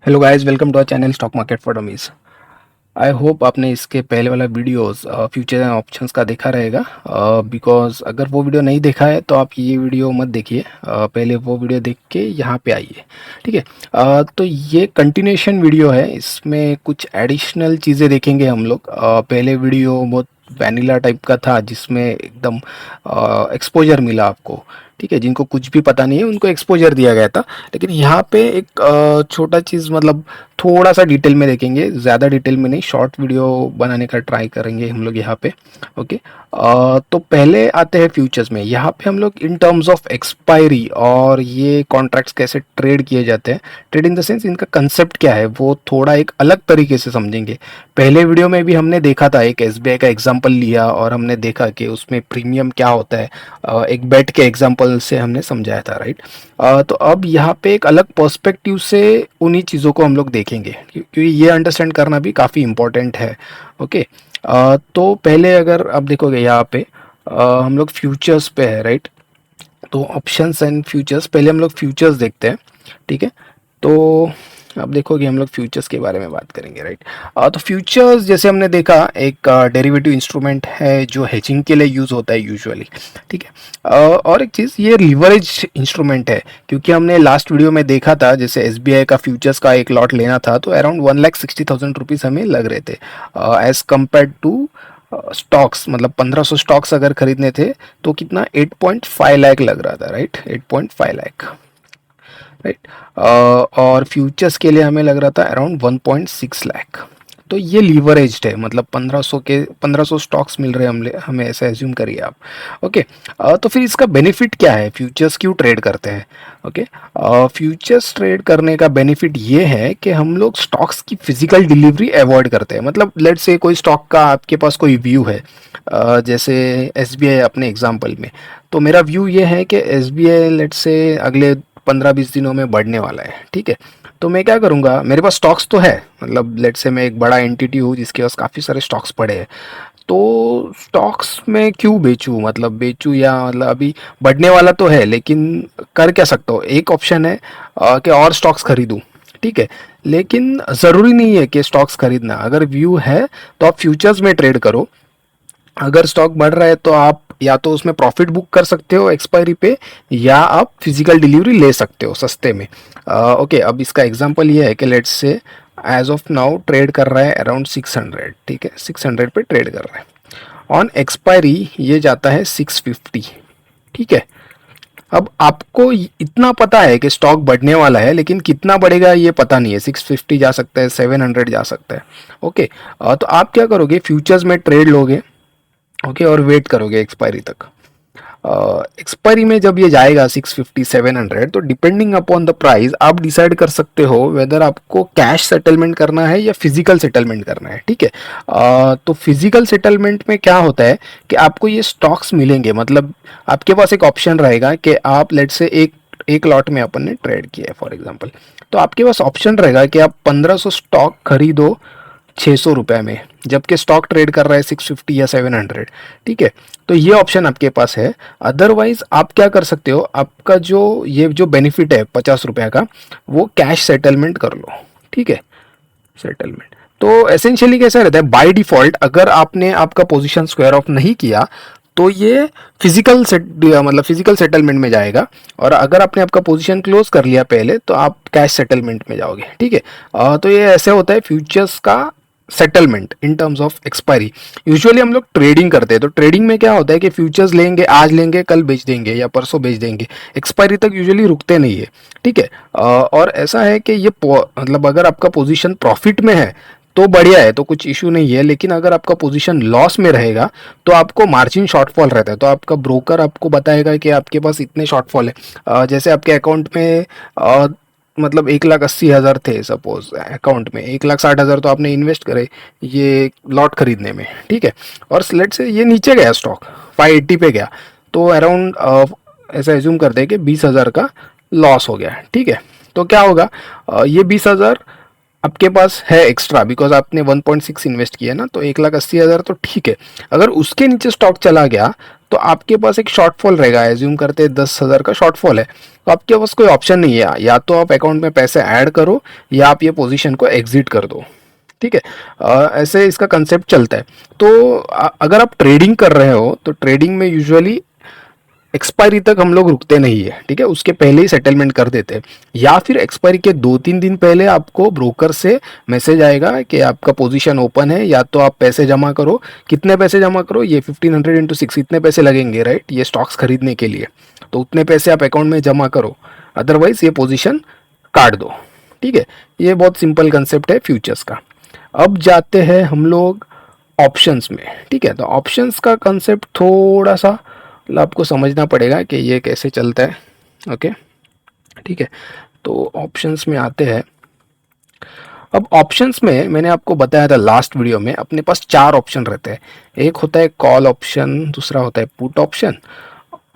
Hello guys, welcome to our channel stock market for dummies. I hope आपने इसके पहले वाला वीडियोस फ्यूचर एंड ऑप्शंस का देखा रहेगा। बिकॉज अगर वो वीडियो नहीं देखा है तो आप ये वीडियो मत देखिए, पहले वो वीडियो देख के यहाँ पे आइए। ठीक है। तो ये कंटिन्यूएशन वीडियो है, इसमें कुछ एडिशनल चीज़ें देखेंगे हम लोग। पहले वीडियो बहुत वैनिला टाइप का था जिसमें एकदम एक्सपोजर मिला आपको। ठीक है, जिनको कुछ भी पता नहीं है उनको एक्सपोजर दिया गया था। लेकिन यहाँ पे एक छोटा चीज़, मतलब थोड़ा सा डिटेल में देखेंगे, ज़्यादा डिटेल में नहीं, शॉर्ट वीडियो बनाने का ट्राई करेंगे हम लोग यहाँ पे। ओके। तो पहले आते हैं फ्यूचर्स में। यहाँ पे हम लोग इन टर्म्स ऑफ एक्सपायरी और ये कॉन्ट्रैक्ट्स कैसे ट्रेड किए जाते हैं, ट्रेड इन द सेंस इनका कंसेप्ट क्या है, वो थोड़ा एक अलग तरीके से समझेंगे। पहले वीडियो में भी हमने देखा था, एक एसबीआई का एग्जांपल लिया और हमने देखा कि उसमें प्रीमियम क्या होता है, एक बेट के एग्जांपल से हमने समझाया था, राइट। तो अब यहाँ पे एक अलग पर्सपेक्टिव से उन्हीं चीज़ों को हम लोग देखेंगे, क्योंकि ये अंडरस्टैंड करना भी काफ़ी इम्पोर्टेंट है। ओके। तो पहले अगर आप देखोगे यहाँ पे, हम लोग फ्यूचर्स पे है, राइट। तो ऑप्शंस एंड फ्यूचर्स, पहले हम लोग फ्यूचर्स देखते हैं। ठीक है। तो अब देखोगे हम लोग फ्यूचर्स के बारे में बात करेंगे, राइट। तो फ्यूचर्स जैसे हमने देखा, एक डेरिवेटिव इंस्ट्रूमेंट है जो हेजिंग के लिए यूज़ होता है यूजुअली। ठीक है। और एक चीज़, ये लिवरेज इंस्ट्रूमेंट है, क्योंकि हमने लास्ट वीडियो में देखा था जैसे एसबीआई का फ्यूचर्स का एक लॉट लेना था तो अराउंड 1,60,000 रुपीज़ हमें लग रहे थे, एज़ कम्पेयर टू स्टॉक्स। मतलब 1500 स्टॉक्स अगर खरीदने थे तो कितना, 8.5 लाख लग रहा था, राइट। 8.5 लाख, राइट। और फ्यूचर्स के लिए हमें लग रहा था अराउंड 1.6 लाख। तो ये लीवरेज्ड है, मतलब 1500 स्टॉक्स मिल रहे हैं हमें ऐसा एज्यूम करिए आप। ओके। तो फिर इसका बेनिफिट क्या है, फ्यूचर्स क्यों ट्रेड करते हैं। ओके। फ्यूचर्स ट्रेड करने का बेनिफिट ये है कि हम लोग स्टॉक्स की फिजिकल डिलीवरी अवॉइड करते हैं। मतलब लेट्स से कोई स्टॉक का आपके पास कोई व्यू है, जैसे एसबीआई अपने एग्जांपल में। तो मेरा व्यू ये है कि एसबीआई लेट्स से अगले 15-20 दिनों में बढ़ने वाला है। ठीक है। तो मैं क्या करूँगा, मेरे पास स्टॉक्स तो है, मतलब लेट्स से मैं एक बड़ा एंटिटी हूँ जिसके पास काफ़ी सारे स्टॉक्स पड़े हैं। तो स्टॉक्स में क्यों बेचूँ, मतलब बेचूँ या मतलब अभी बढ़ने वाला तो है, लेकिन कर क्या सकता हूँ, एक ऑप्शन है कि और स्टॉक्स खरीदूँ। ठीक है। लेकिन ज़रूरी नहीं है कि स्टॉक्स खरीदना, अगर व्यू है तो आप फ्यूचर्स में ट्रेड करो। अगर स्टॉक बढ़ रहा है तो आप या तो उसमें प्रॉफिट बुक कर सकते हो एक्सपायरी पे, या आप फिजिकल डिलीवरी ले सकते हो सस्ते में। ओके। अब इसका एग्जांपल ये है कि let's say as of now trade कर रहा है अराउंड 600। ठीक है, 600 पे ट्रेड कर रहा है। ऑन एक्सपायरी ये जाता है 650। ठीक है। अब आपको इतना पता है कि स्टॉक बढ़ने वाला है, लेकिन कितना बढ़ेगा ये पता नहीं है, 650 जा सकता है, 700 जा सकता है। ओके। तो आप क्या करोगे, फ्यूचर्स में ट्रेड लोगे। ओके। और वेट करोगे एक्सपायरी तक। एक्सपायरी में जब ये जाएगा 650 700, तो डिपेंडिंग अपॉन द प्राइस आप डिसाइड कर सकते हो वेदर आपको कैश सेटलमेंट करना है या फिजिकल सेटलमेंट करना है। ठीक है। तो फिजिकल सेटलमेंट में क्या होता है कि आपको ये स्टॉक्स मिलेंगे, मतलब आपके पास एक ऑप्शन रहेगा कि आप लेट से एक एक लॉट में अपन ने ट्रेड किया है फॉर एग्जांपल, तो आपके पास ऑप्शन रहेगा कि आप 1500 स्टॉक खरीदो 600 रुपये में, जबकि स्टॉक ट्रेड कर रहा है 650 या 700। ठीक है। तो ये ऑप्शन आपके पास है। अदरवाइज आप क्या कर सकते हो, आपका जो ये जो बेनिफिट है 50 रुपये का, वो कैश सेटलमेंट कर लो। ठीक है। सेटलमेंट तो एसेंशियली कैसा रहता है, बाय डिफॉल्ट अगर आपने आपका पोजीशन स्क्वायर ऑफ नहीं किया तो ये फिजिकल सेट, मतलब फिजिकल सेटलमेंट में जाएगा। और अगर आपने आपका पोजीशन क्लोज कर लिया पहले तो आप कैश सेटलमेंट में जाओगे। ठीक है। तो ये ऐसे होता है फ्यूचर्स का settlement in terms of expiry. Usually हम लोग ट्रेडिंग करते हैं, तो ट्रेडिंग में क्या होता है कि फ्यूचर्स लेंगे, आज लेंगे कल बेच देंगे या परसों बेच देंगे, एक्सपायरी तक यूजुअली रुकते नहीं है। ठीक है। और ऐसा है कि ये मतलब अगर आपका पोजीशन प्रॉफिट में है तो बढ़िया है, तो कुछ इशू नहीं है। लेकिन अगर आपका पोजीशन लॉस में रहेगा तो आपको मार्जिन शॉर्टफॉल रहता है, तो आपका ब्रोकर आपको बताएगा कि आपके पास इतने शॉर्टफॉल है। जैसे आपके अकाउंट में मतलब 1,80,000 थे सपोज, अकाउंट में 1,60,000 तो आपने इन्वेस्ट करे ये लॉट खरीदने में। ठीक है। और लेट से ये नीचे गया स्टॉक 580 पे गया, तो अराउंड ऐसा एज्यूम करते हैं कि 20,000 का लॉस हो गया। ठीक है। तो क्या होगा, ये 20,000 आपके पास है एक्स्ट्रा, बिकॉज आपने 1.6 इन्वेस्ट किया ना, तो 1,80,000 तो ठीक है। अगर उसके नीचे स्टॉक चला गया तो आपके पास एक शॉर्टफॉल रहेगा, एज्यूम करते हैं 10,000 का शॉर्टफॉल है, तो आपके पास कोई ऑप्शन नहीं है, या तो आप अकाउंट में पैसे ऐड करो या आप ये पोजीशन को एग्जिट कर दो। ठीक है, ऐसे इसका कंसेप्ट चलता है। तो अगर आप ट्रेडिंग कर रहे हो तो ट्रेडिंग में यूजुअली एक्सपायरी तक हम लोग रुकते नहीं है, ठीक है, उसके पहले ही सेटलमेंट कर देते हैं, या फिर एक्सपायरी के 2-3 दिन पहले आपको ब्रोकर से मैसेज आएगा कि आपका पोजीशन ओपन है, या तो आप पैसे जमा करो। कितने पैसे जमा करो, ये 1500 इंटू 6 इतने पैसे लगेंगे, राइट, ये स्टॉक्स खरीदने के लिए, तो उतने पैसे आप अकाउंट में जमा करो, अदरवाइज ये पोजीशन काट दो। ठीक है, ये बहुत सिंपल कंसेप्ट है फ्यूचर्स का। अब जाते हैं हम लोग ऑप्शंस में। ठीक है, तो ऑप्शंस का कंसेप्ट थोड़ा सा मतलब आपको समझना पड़ेगा कि ये कैसे चलता है। ओके, ठीक है, तो ऑप्शंस में आते हैं। अब ऑप्शंस में मैंने आपको बताया था लास्ट वीडियो में, अपने पास 4 ऑप्शन रहते हैं। एक होता है कॉल ऑप्शन, दूसरा होता है पुट ऑप्शन।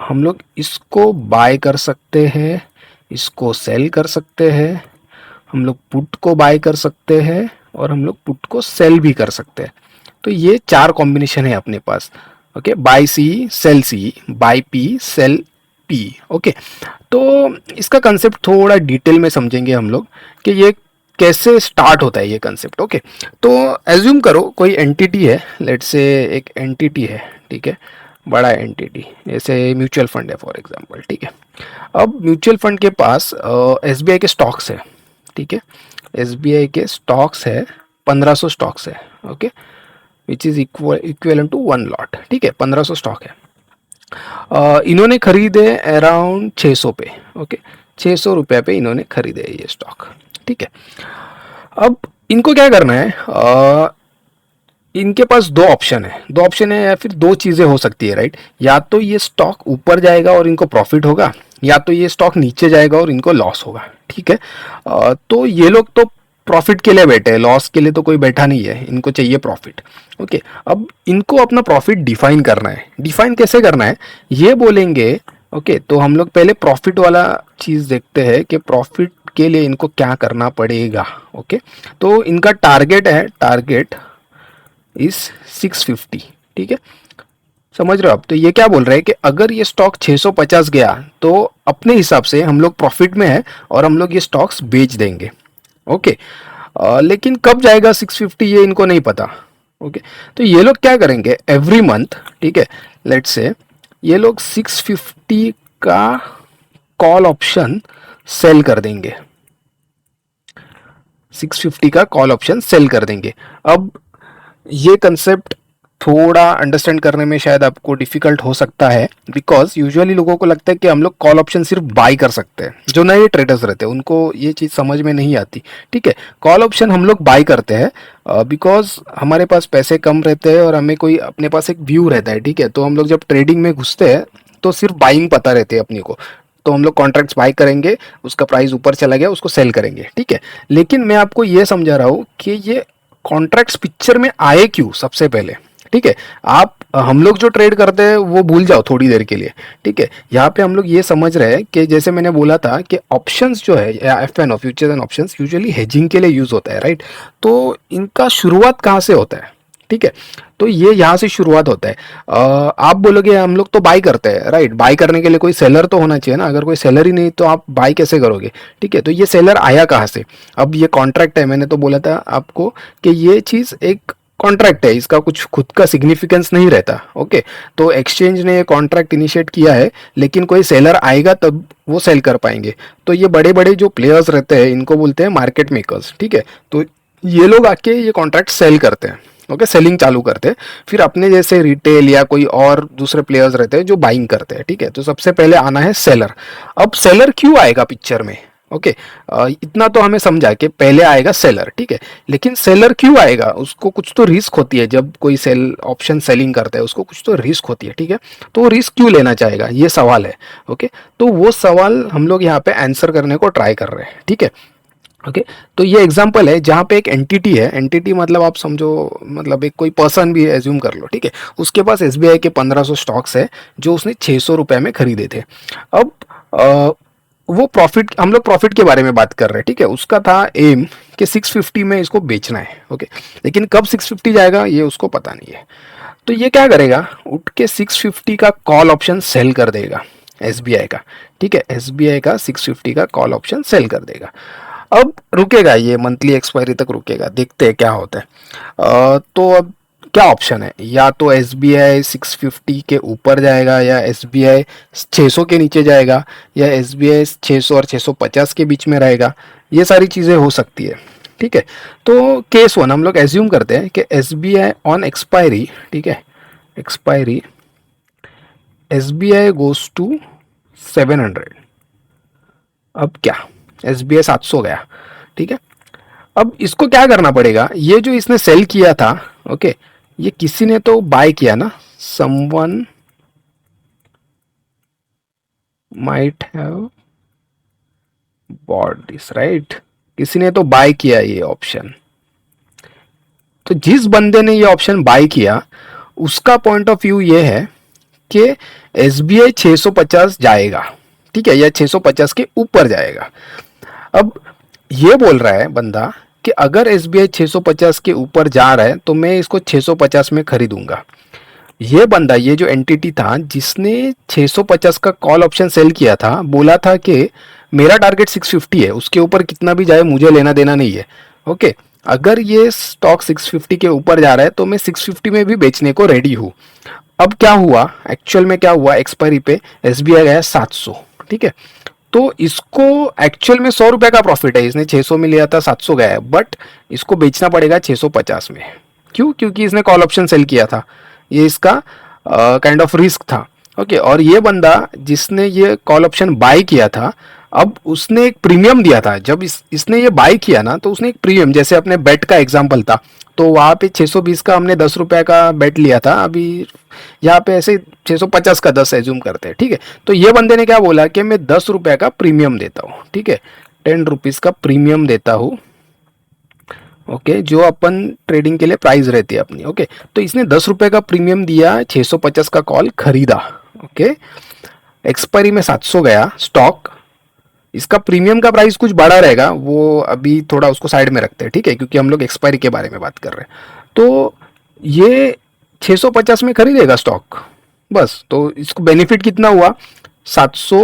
हम लोग इसको बाय कर सकते हैं, इसको सेल कर सकते हैं, हम लोग पुट को बाय कर सकते हैं और हम लोग पुट को सेल भी कर सकते हैं। तो ये 4 कॉम्बिनेशन है अपने पास। Okay, buy C sell C, buy P sell P. Okay, तो इसका कंसेप्ट थोड़ा डिटेल में समझेंगे हम लोग कि ये कैसे स्टार्ट होता है ये कंसेप्ट। ओके, तो एज्यूम करो कोई एंटिटी है, लेट्स से एक एंटिटी है, ठीक है, बड़ा एंटिटी, जैसे म्यूचुअल फंड है फॉर एग्जांपल। ठीक है, अब म्यूचुअल फंड के पास एसबीआई के स्टॉक्स है। ठीक है, एसबीआई के स्टॉक्स है, 1500 स्टॉक्स है। Okay, which is equivalent to 1 lot. ठीक है, 1500 स्टॉक है। इन्होंने खरीदे अराउंड 600 पे। ओके, 600 रुपये पे इन्होंने खरीदे ये स्टॉक। ठीक है, अब इनको क्या करना है, इनके पास 2 ऑप्शन है, 2 ऑप्शन है या फिर 2 चीज़ें हो सकती है, राइट। या तो ये स्टॉक ऊपर जाएगा और इनको प्रॉफिट होगा, या तो ये स्टॉक नीचे जाएगा और इनको लॉस होगा। ठीक है, तो ये लोग तो प्रॉफिट के लिए बैठे हैं, लॉस के लिए तो कोई बैठा नहीं है, इनको चाहिए प्रॉफिट। ओके, अब इनको अपना प्रॉफिट डिफाइन करना है। डिफाइन कैसे करना है, ये बोलेंगे। ओके, तो हम लोग पहले प्रॉफिट वाला चीज़ देखते हैं कि प्रॉफिट के लिए इनको क्या करना पड़ेगा। ओके, तो इनका टारगेट है, टारगेट इज 650। ठीक है, समझ रहे हो आप। तो ये क्या बोल रहे हैं कि अगर ये स्टॉक 650 गया तो अपने हिसाब से हम लोग प्रॉफिट में है और हम लोग ये स्टॉक्स बेच देंगे। ओके, लेकिन कब जाएगा 650 ये इनको नहीं पता। ओके, तो ये लोग क्या करेंगे एवरी मंथ, ठीक है, लेट्स से ये लोग 650 का कॉल ऑप्शन सेल कर देंगे, 650 का कॉल ऑप्शन सेल कर देंगे। अब ये कंसेप्ट थोड़ा अंडरस्टैंड करने में शायद आपको डिफिकल्ट हो सकता है, बिकॉज यूजुअली लोगों को लगता है कि हम लोग कॉल ऑप्शन सिर्फ बाय कर सकते हैं। जो नए ट्रेडर्स रहते हैं उनको ये चीज़ समझ में नहीं आती। ठीक है, कॉल ऑप्शन हम लोग बाय करते हैं बिकॉज हमारे पास पैसे कम रहते हैं और हमें कोई अपने पास एक व्यू रहता है। ठीक है, तो हम लोग जब ट्रेडिंग में घुसते हैं तो सिर्फ बाइंग पता रहती है अपने को, तो हम लोग कॉन्ट्रैक्ट्स बाय करेंगे, उसका प्राइस ऊपर चला गया उसको सेल करेंगे। ठीक है, लेकिन मैं आपको ये समझा रहा हूँ कि ये कॉन्ट्रैक्ट्स पिक्चर में आए क्यों सबसे पहले। ठीक है, आप हम लोग जो ट्रेड करते हैं वो भूल जाओ थोड़ी देर के लिए। ठीक है, यहाँ पे हम लोग ये समझ रहे हैं कि जैसे मैंने बोला था कि ऑप्शंस जो है या F N O futures and options usually hedging के लिए यूज होता है, राइट। तो इनका शुरुआत कहाँ से होता है, ठीक है, तो ये यहाँ से शुरुआत होता है। आप बोलोगे हम लोग तो बाई करते हैं, राइट, बाई करने के लिए कोई सेलर तो होना चाहिए ना, अगर कोई सेलर ही नहीं तो आप बाई कैसे करोगे। ठीक है, तो ये सेलर आया कहाँ से, अब ये कॉन्ट्रैक्ट है, मैंने तो बोला था आपको कि ये चीज़ एक कॉन्ट्रैक्ट है, इसका कुछ खुद का सिग्निफिकेंस नहीं रहता। ओके, तो एक्सचेंज ने ये कॉन्ट्रैक्ट इनिशिएट किया है, लेकिन कोई सेलर आएगा तब वो सेल कर पाएंगे। तो ये बड़े बड़े जो प्लेयर्स रहते हैं इनको बोलते हैं मार्केट मेकर्स। ठीक है, तो ये लोग आके ये कॉन्ट्रैक्ट सेल करते हैं। ओके, सेलिंग चालू करते हैं, फिर अपने जैसे रिटेल या कोई और दूसरे प्लेयर्स रहते हैं जो बाइंग करते हैं। ठीक है, तो सबसे पहले आना है सेलर। अब सेलर क्यों आएगा पिक्चर में, ओके, इतना तो हमें समझा कि पहले आएगा सेलर। ठीक है, लेकिन सेलर क्यों आएगा, उसको कुछ तो रिस्क होती है, जब कोई सेल ऑप्शन सेलिंग करता है उसको कुछ तो रिस्क होती है। ठीक है, तो वो रिस्क क्यों लेना चाहेगा, ये सवाल है। ओके, तो वो सवाल हम लोग यहाँ पे आंसर करने को ट्राई कर रहे हैं। ठीक है, ओके, तो ये एग्जांपल है जहाँ पे एक एंटिटी है, एंटिटी मतलब आप समझो, मतलब एक कोई पर्सन भी एज्यूम कर लो। ठीक है, उसके पास एसबीआई के 1500 स्टॉक्स है जो उसने 600 रुपये में खरीदे थे। अब वो प्रॉफिट, हम लोग प्रॉफिट के बारे में बात कर रहे हैं। ठीक है, उसका था एम कि 650 में इसको बेचना है। ओके, लेकिन कब 650 जाएगा ये उसको पता नहीं है। तो ये क्या करेगा, उठ के 650 का कॉल ऑप्शन सेल कर देगा एसबीआई का। ठीक है, एसबीआई का 650 का कॉल ऑप्शन सेल कर देगा। अब रुकेगा, ये मंथली एक्सपायरी तक रुकेगा, देखते हैं क्या होता है। तो अब क्या ऑप्शन है, या तो एस बी आई 650 के ऊपर जाएगा, या एस बी आई 600 के नीचे जाएगा, या एस बी आई 600 और 650 के बीच में रहेगा। ये सारी चीज़ें हो सकती है। ठीक है, तो केस वन हम लोग एज्यूम करते हैं कि S B I on expiry, ठीक है, expiry S B I goes to 700। अब क्या, एस बी आई 700 गया। ठीक है, अब इसको क्या करना पड़ेगा, ये जो इसने सेल किया था, ओके, ये किसी ने तो बाय किया ना, someone might have bought this, right, किसी ने तो बाय किया ये ऑप्शन। तो जिस बंदे ने ये ऑप्शन बाय किया उसका पॉइंट ऑफ व्यू ये है कि एस बी आई 650 जाएगा, ठीक है, या 650 के ऊपर जाएगा। अब ये बोल रहा है बंदा कि अगर एस बी आई 650 के ऊपर जा रहा है तो मैं इसको 650 में खरीदूंगा। ये बंदा, ये जो एंटिटी था जिसने 650 का कॉल ऑप्शन सेल किया था, बोला था कि मेरा टारगेट 650 है, उसके ऊपर कितना भी जाए मुझे लेना देना नहीं है। ओके, अगर ये स्टॉक 650 के ऊपर जा रहा है तो मैं 650 में भी बेचने को रेडी हूँ। अब क्या हुआ, एक्चुअल में क्या हुआ, एक्सपायरी पे एसबीआई गया 700। ठीक है, तो इसको एक्चुअल में 100 रुपए का प्रॉफिट है, इसने 600 में लिया था, 700 गया है, बट इसको बेचना पड़ेगा 650 में। क्यों, क्योंकि इसने कॉल ऑप्शन सेल किया था, ये इसका काइंड ऑफ रिस्क था। ओके, और ये बंदा जिसने ये कॉल ऑप्शन बाय किया था, अब उसने एक प्रीमियम दिया था। जब इसने ये बाय किया ना, तो उसने एक प्रीमियम, जैसे अपने बेट का एग्जांपल था, तो वहाँ पे 620 का हमने 10 रुपए का बेट लिया था, अभी यहाँ पे ऐसे 650 का 10 एज्यूम करते हैं। ठीक है, तो ये बंदे ने क्या बोला कि मैं 10 रुपए का प्रीमियम देता हूँ। ठीक है, 10 रुपीज़ का प्रीमियम देता हूँ। ओके, जो अपन ट्रेडिंग के लिए प्राइस रहती है अपनी। ओके, तो इसने 10 रुपए का प्रीमियम दिया, 650 का कॉल खरीदा। ओके, एक्सपायरी में 700 गया स्टॉक, इसका प्रीमियम का प्राइस कुछ बड़ा रहेगा, वो अभी थोड़ा उसको साइड में रखते हैं। ठीक है, क्योंकि हम लोग एक्सपायरी के बारे में बात कर रहे हैं। तो ये 650 में खरीदेगा स्टॉक बस। तो इसको बेनिफिट कितना हुआ, 700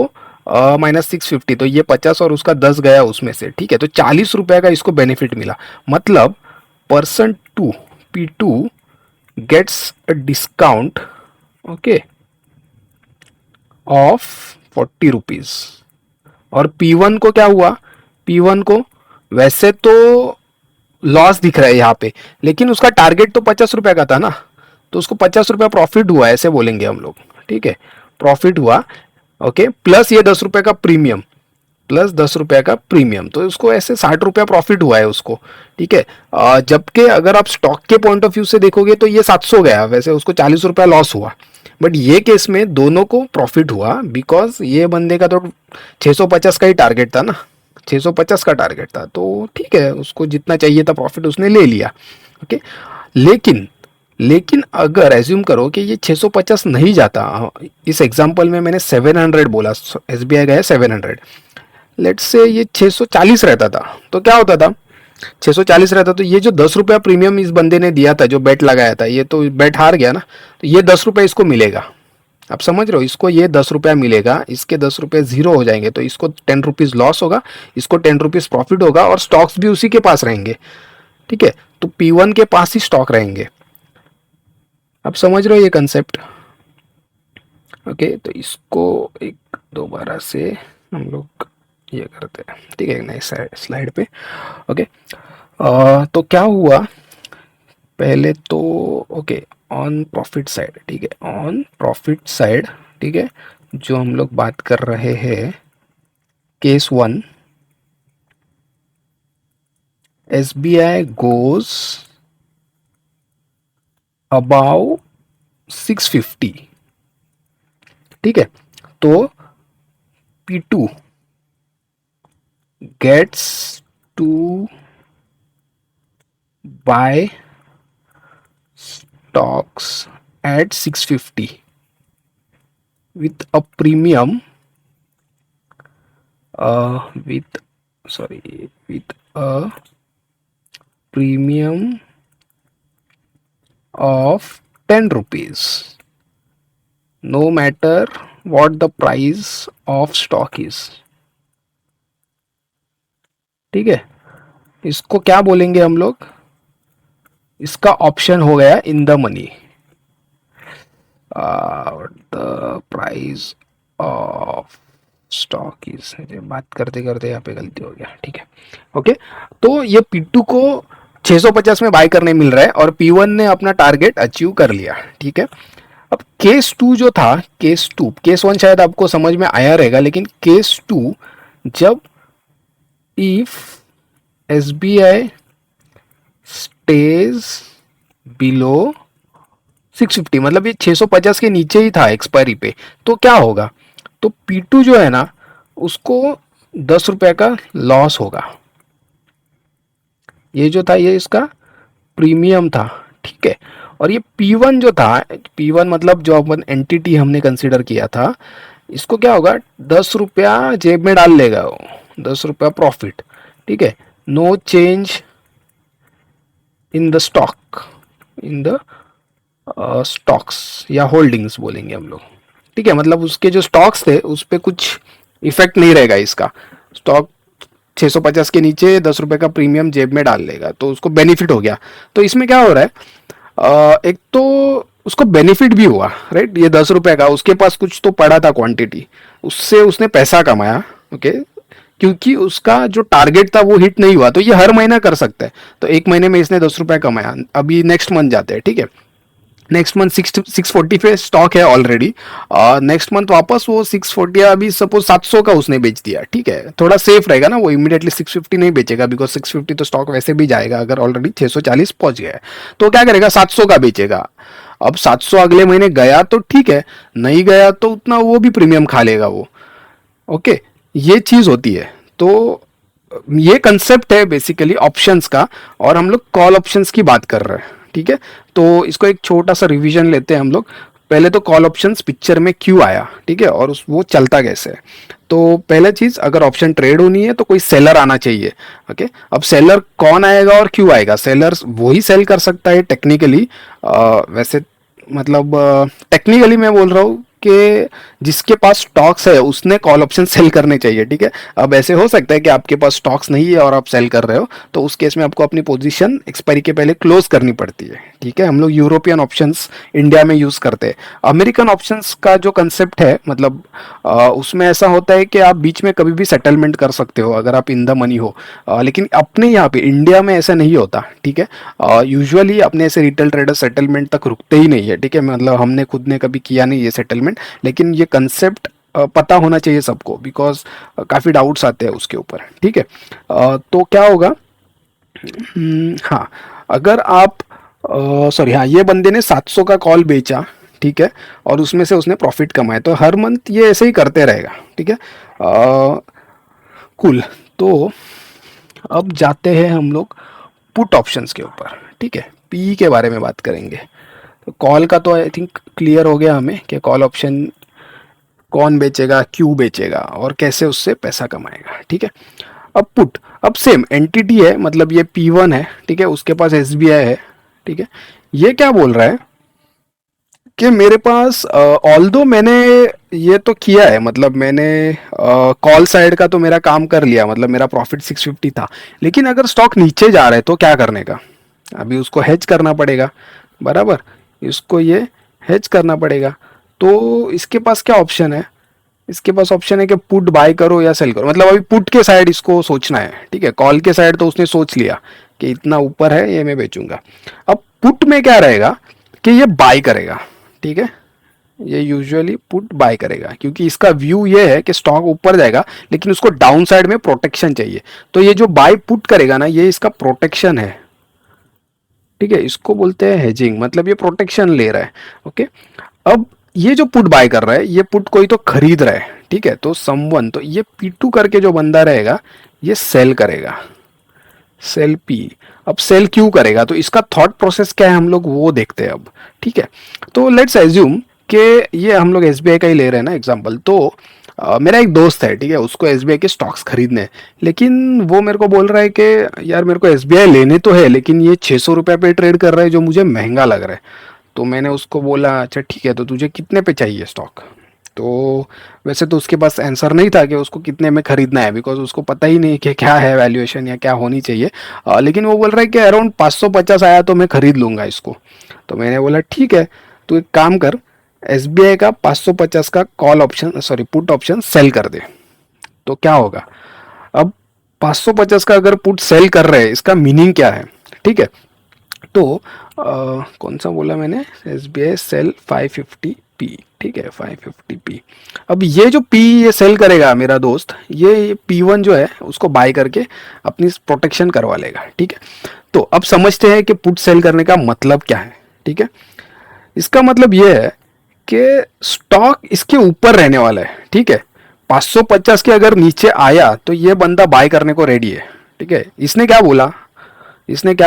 माइनस 650, तो ये 50 और उसका 10 गया उसमें से। ठीक है, तो 40 रुपए का इसको बेनिफिट मिला। मतलब person two, P2 gets a discount, okay, of 40 rupees. और P1 को क्या हुआ, P1 को वैसे तो लॉस दिख रहा है यहाँ पे, लेकिन उसका टारगेट तो 50 रुपए का था ना, तो उसको 50 रुपया प्रॉफिट हुआ, ऐसे बोलेंगे हम लोग। ठीक है, प्रॉफिट हुआ। ओके, प्लस ये 10 रुपए का प्रीमियम, प्लस 10 रुपए का प्रीमियम, तो उसको ऐसे 60 रुपया प्रॉफिट हुआ है उसको। ठीक है, जबकि अगर आप स्टॉक के पॉइंट ऑफ व्यू से देखोगे तो ये 700 गया, वैसे उसको 40 रुपया लॉस हुआ। बट ये केस में दोनों को प्रॉफिट हुआ, बिकॉज ये बंदे का तो 650 का ही टारगेट था ना, 650 का टारगेट था, तो ठीक है, उसको जितना चाहिए था प्रॉफिट उसने ले लिया। ओके, लेकिन लेकिन अगर एज्यूम करो कि ये 650 नहीं जाता, इस एग्जांपल में मैंने 700 बोला, एसबीआई गया 700, लेट्स से ये 640 रहता था, तो क्या होता था, 640 रहता तो ये जो 10 रुपया प्रीमियम इस बंदे ने दिया था, जो बेट लगाया था, ये तो बेट हार गया ना, तो ये 10 रुपये इसको मिलेगा। आप समझ रहे हो, इसको ये 10 रुपया मिलेगा, इसके 10 रुपये जीरो हो जाएंगे, तो इसको 10 रुपीज़ लॉस होगा, इसको 10 रुपीज़ प्रॉफिट होगा, और स्टॉक्स भी उसी के पास रहेंगे। ठीक है, तो P1 के पास ही स्टॉक रहेंगे। आप समझ रहे हो ये कंसेप्ट। ओके, तो इसको एक दोबारा से हम लोग ये करते हैं। ठीक है, नेक्स्ट स्लाइड पे। ओके, तो क्या हुआ, पहले तो ओके, ऑन प्रॉफिट साइड, ठीक है, ऑन प्रॉफिट साइड, ठीक है, जो हम लोग बात कर रहे हैं, case one, S B I goes about 650। ठीक है, तो P2 gets to buy stocks at 650 with a premium, with sorry, with a premium of 10 rupees, no matter what the price of stock is। ठीक है, इसको क्या बोलेंगे हम लोग, इसका ऑप्शन हो गया in the money. The price of stock is, बात करते करते यहाँ पे गलती हो गया, ठीक है। ओके, तो ये P2 को 650 में बाय करने मिल रहा है और P1 ने अपना टारगेट अचीव कर लिया, ठीक है। अब केस 2 जो था, केस 1 शायद आपको समझ में आया रहेगा, लेकिन केस 2, जब इफ SBI स्टेज बिलो 650, मतलब ये 650 के नीचे ही था एक्सपायरी पे, तो क्या होगा, तो P2 जो है ना, उसको 10 रुपए का लॉस होगा। ये जो था ये इसका प्रीमियम था, ठीक है। और ये P1 जो था, P1 मतलब जो अपन एंटिटी हमने कंसिडर किया था, इसको क्या होगा, 10 रुपया जेब में डाल लेगा वो, 10 रुपया प्रॉफिट, ठीक है। No change in the stock, in the stocks या होल्डिंग्स बोलेंगे हम लोग, ठीक है। मतलब उसके जो स्टॉक्स थे उस पर कुछ इफेक्ट नहीं रहेगा इसका। स्टॉक 650 के नीचे 10 रुपए का प्रीमियम जेब में डाल लेगा, तो उसको बेनिफिट हो गया। तो इसमें क्या हो रहा है, एक तो उसको बेनिफिट भी हुआ, राइट। ये 10 रुपए का उसके पास कुछ तो पड़ा था क्वांटिटी, उससे उसने पैसा कमाया, ओके। क्योंकि उसका जो टारगेट था वो हिट नहीं हुआ, तो ये हर महीना कर सकता है। तो एक महीने में इसने 10 रुपए कमाया, अभी नेक्स्ट मंथ जाते हैं, ठीक है। नेक्स्ट मंथ 640 पे स्टॉक है ऑलरेडी, नेक्स्ट मंथ वापस वो 640 या अभी सपोज 700 का उसने बेच दिया, ठीक है। थोड़ा सेफ रहेगा ना, वो इमीडिएटली 650 नहीं बेचेगा, बिकॉज 650 तो स्टॉक वैसे भी जाएगा अगर ऑलरेडी 640 पहुंच गया है। तो क्या करेगा, 700 का बेचेगा। अब 700 अगले महीने गया तो ठीक है, नहीं गया तो उतना वो भी प्रीमियम खा लेगा वो, ओके। ये चीज होती है। तो ये कंसेप्ट है बेसिकली ऑप्शंस का, और हम लोग कॉल ऑप्शंस की बात कर रहे हैं, ठीक है। तो इसको एक छोटा सा रिवीजन लेते हैं हम लोग। पहले तो कॉल ऑप्शंस पिक्चर में क्यों आया, ठीक है, और वो चलता कैसे है। तो पहला चीज, अगर ऑप्शन ट्रेड होनी है तो कोई सेलर आना चाहिए, ओके। अब सेलर कौन आएगा और क्यों आएगा, सेलर वही सेल कर सकता है टेक्निकली, वैसे मतलब टेक्निकली मैं बोल रहा हूँ कि जिसके पास स्टॉक्स है उसने कॉल ऑप्शन सेल करने चाहिए, ठीक है। अब ऐसे हो सकता है कि आपके पास स्टॉक्स नहीं है और आप सेल कर रहे हो, तो उस केस में आपको अपनी पोजीशन एक्सपायरी के पहले क्लोज करनी पड़ती है, ठीक है। हम लोग यूरोपियन ऑप्शंस इंडिया में यूज करते हैं। अमेरिकन ऑप्शंस का जो कंसेप्ट है, मतलब उसमें ऐसा होता है कि आप बीच में कभी भी सेटलमेंट कर सकते हो अगर आप इन द मनी हो, लेकिन अपने यहाँ पे इंडिया में ऐसा नहीं होता, ठीक है। यूजुअली अपने ऐसे रिटेल ट्रेडर सेटलमेंट तक रुकते ही नहीं है, ठीक है। मतलब हमने खुद ने कभी किया नहीं ये सेटलमेंट, लेकिन ये कंसेप्ट पता होना चाहिए सबको, बिकॉज काफ़ी डाउट्स आते हैं उसके ऊपर, ठीक है। तो क्या होगा, हाँ, अगर आप सॉरी, हाँ, ये बंदे ने 700 का कॉल बेचा, ठीक है, और उसमें से उसने प्रॉफिट कमाया, तो हर मंथ ये ऐसे ही करते रहेगा, ठीक है। कूल। तो अब जाते हैं हम लोग पुट ऑप्शंस के ऊपर, ठीक है। पी के बारे में बात करेंगे। तो कॉल का तो आई थिंक क्लियर हो गया हमें कि कॉल ऑप्शन कौन बेचेगा, क्यों बेचेगा और कैसे उससे पैसा कमाएगा, ठीक है। अब पुट, अब सेम एंटिटी है, मतलब ये P1 है, ठीक है, उसके पास SBI है, ठीक है। ये क्या बोल रहा है कि मेरे पास ऑल्दो मैंने ये तो किया है, मतलब मैंने कॉल साइड का तो मेरा काम कर लिया, मतलब मेरा प्रॉफिट 650 था, लेकिन अगर स्टॉक नीचे जा रहा है तो क्या करने का, अभी उसको हेज करना पड़ेगा, बराबर। इसको ये हेज करना पड़ेगा। तो इसके पास क्या ऑप्शन है, इसके पास ऑप्शन है कि पुट बाय करो या सेल करो। मतलब अभी पुट के साइड इसको सोचना है, ठीक है। कॉल के साइड तो उसने सोच लिया कि इतना ऊपर है ये मैं बेचूंगा। अब पुट में क्या रहेगा कि ये बाय करेगा, ठीक है। ये यूजुअली पुट बाय करेगा क्योंकि इसका व्यू ये है कि स्टॉक ऊपर जाएगा, लेकिन उसको डाउन साइड में प्रोटेक्शन चाहिए। तो ये जो बाय पुट करेगा ना, ये इसका प्रोटेक्शन है, ठीक है। इसको बोलते हैं हेजिंग, मतलब ये प्रोटेक्शन ले रहा है, ओके। अब ये जो पुट बाय कर रहा है, ये पुट कोई तो खरीद रहा है, ठीक है। तो समवन, तो ये P2 करके जो बंदा रहेगा ये सेल करेगा, सेल P। अब सेल क्यों करेगा, तो इसका थॉट प्रोसेस क्या है हम लोग वो देखते हैं अब, ठीक है। तो लेट्स एज्यूम कि ये हम लोग SBI का ही ले रहे हैं ना एग्जांपल। तो मेरा एक दोस्त है, ठीक है, उसको SBI के स्टॉक्स खरीदने हैं, लेकिन वो मेरे को बोल रहा है कि यार मेरे को SBI लेने तो है, लेकिन ये 600 रुपये पे ट्रेड कर रहा है जो मुझे महंगा लग रहा है। तो मैंने उसको बोला अच्छा ठीक है, तो तुझे कितने पे चाहिए स्टॉक। तो वैसे तो उसके पास आंसर नहीं था कि उसको कितने में खरीदना है, बिकॉज उसको पता ही नहीं कि क्या है वैल्यूएशन या क्या होनी चाहिए। लेकिन वो बोल रहा है कि अराउंड 550 आया तो मैं खरीद लूँगा इसको। तो मैंने बोला ठीक है, तो एक काम कर, एसबीआई का 550 का call option, sorry put option sell कर दे। तो क्या होगा, अब 550 का अगर पुट सेल कर रहे हैं, इसका मीनिंग क्या है, ठीक है। तो कौन सा बोला मैंने, S B I sell 550 P, ठीक है 550 पी। अब ये जो पी ये सेल करेगा मेरा दोस्त, ये P1 जो है उसको बाय करके अपनी प्रोटेक्शन करवा लेगा, ठीक है। तो अब समझते हैं कि पुट सेल करने का मतलब क्या है, ठीक है। इसका मतलब ये है कि स्टॉक इसके ऊपर रहने वाला है, ठीक है। 550 के अगर नीचे आया तो ये बंदा बाय करने को रेडी है, ठीक है। इसने क्या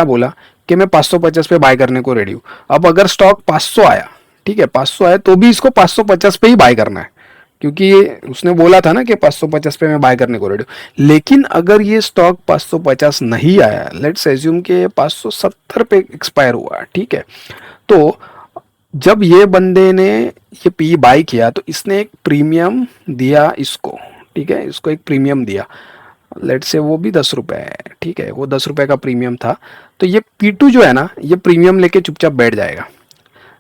बोला कि मैं 550 पे बाय करने को रेडी हूँ। अब अगर स्टॉक 500 आया, ठीक है 500 आया, तो भी इसको 550 पे ही बाय करना है, क्योंकि उसने बोला था ना कि 550 पे मैं बाय करने को रेडी हूँ। लेकिन अगर ये स्टॉक 550 नहीं आया, लेट्स एज्यूम कि 570 पे एक्सपायर हुआ, ठीक है। तो जब ये बंदे ने ये पी बाय किया तो इसने एक प्रीमियम दिया इसको, ठीक है, इसको एक प्रीमियम दिया। लेट से वो भी 10 रुपए है, ठीक है, वो 10 रुपए का प्रीमियम था। तो ये P2 जो है ना, ये प्रीमियम लेके चुपचाप बैठ जाएगा।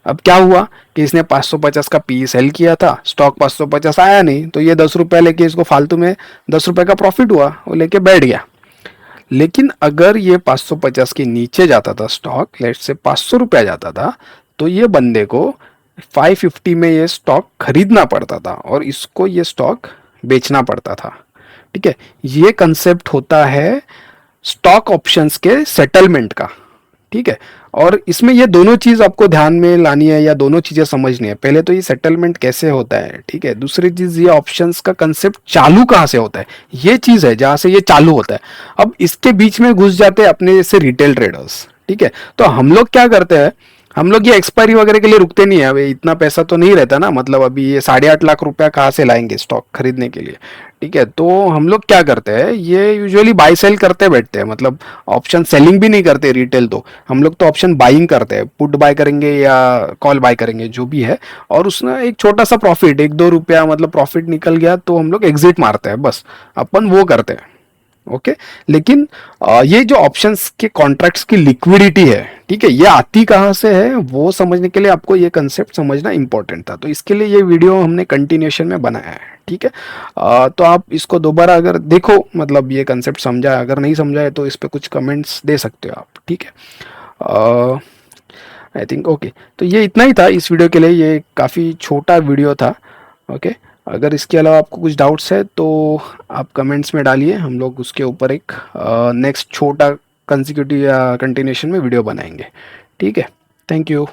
अब क्या हुआ कि इसने 550 का पी सेल किया था, स्टॉक 550 आया नहीं, तो ये 10 रुपए लेके इसको फालतू में 10 रुपए का प्रॉफिट हुआ, वो लेके बैठ गया। लेकिन अगर ये 550 के नीचे जाता था स्टॉक, लेट से 500 रुपया जाता था, तो ये बंदे को 550 में ये स्टॉक खरीदना पड़ता था और इसको ये स्टॉक बेचना पड़ता था, ठीक है। ये कंसेप्ट होता है स्टॉक ऑप्शंस के सेटलमेंट का, ठीक है। और इसमें ये दोनों चीज आपको ध्यान में लानी है या दोनों चीजें समझनी है। पहले तो ये सेटलमेंट कैसे होता है, ठीक है। दूसरी चीज, ये ऑप्शंस का कंसेप्ट चालू कहाँ से होता है, ये चीज है जहां से ये चालू होता है। अब इसके बीच में घुस जाते हैं अपने जैसे रिटेल ट्रेडर्स, ठीक है। तो हम लोग क्या करते हैं, हम लोग ये एक्सपायरी वगैरह के लिए रुकते नहीं है। अभी इतना पैसा तो नहीं रहता ना, मतलब अभी ये 8.5 लाख रुपया कहाँ से लाएंगे स्टॉक खरीदने के लिए, ठीक है। तो हम लोग क्या करते हैं, ये यूजुअली बाई सेल करते बैठते हैं, मतलब ऑप्शन सेलिंग भी नहीं करते रिटेल। तो हम लोग तो ऑप्शन बाइंग करते हैं, पुट बाय करेंगे या कॉल बाय करेंगे जो भी है, और उसमें एक छोटा सा प्रॉफिट, 1-2 रुपया मतलब प्रॉफिट निकल गया तो हम लोग एग्जिट मारते हैं, बस अपन वो करते हैं, ओके। लेकिन ये जो ऑप्शंस के कॉन्ट्रैक्ट्स की लिक्विडिटी है, ठीक है, ये आती कहाँ से है वो समझने के लिए आपको ये कंसेप्ट समझना इंपॉर्टेंट था। तो इसके लिए ये वीडियो हमने कंटिन्यूशन में बनाया है, ठीक है। तो आप इसको दोबारा अगर देखो, मतलब ये कंसेप्ट समझा, अगर नहीं समझा है तो इस पर कुछ कमेंट्स दे सकते हो आप, ठीक है। आई थिंक ओके, तो ये इतना ही था इस वीडियो के लिए। ये काफ़ी छोटा वीडियो था, ओके। अगर इसके अलावा आपको कुछ डाउट्स है तो आप कमेंट्स में डालिए, हम लोग उसके ऊपर एक नेक्स्ट छोटा कंसिक्यूटिव या कंटिन्यूशन में वीडियो बनाएंगे, ठीक है। Thank you.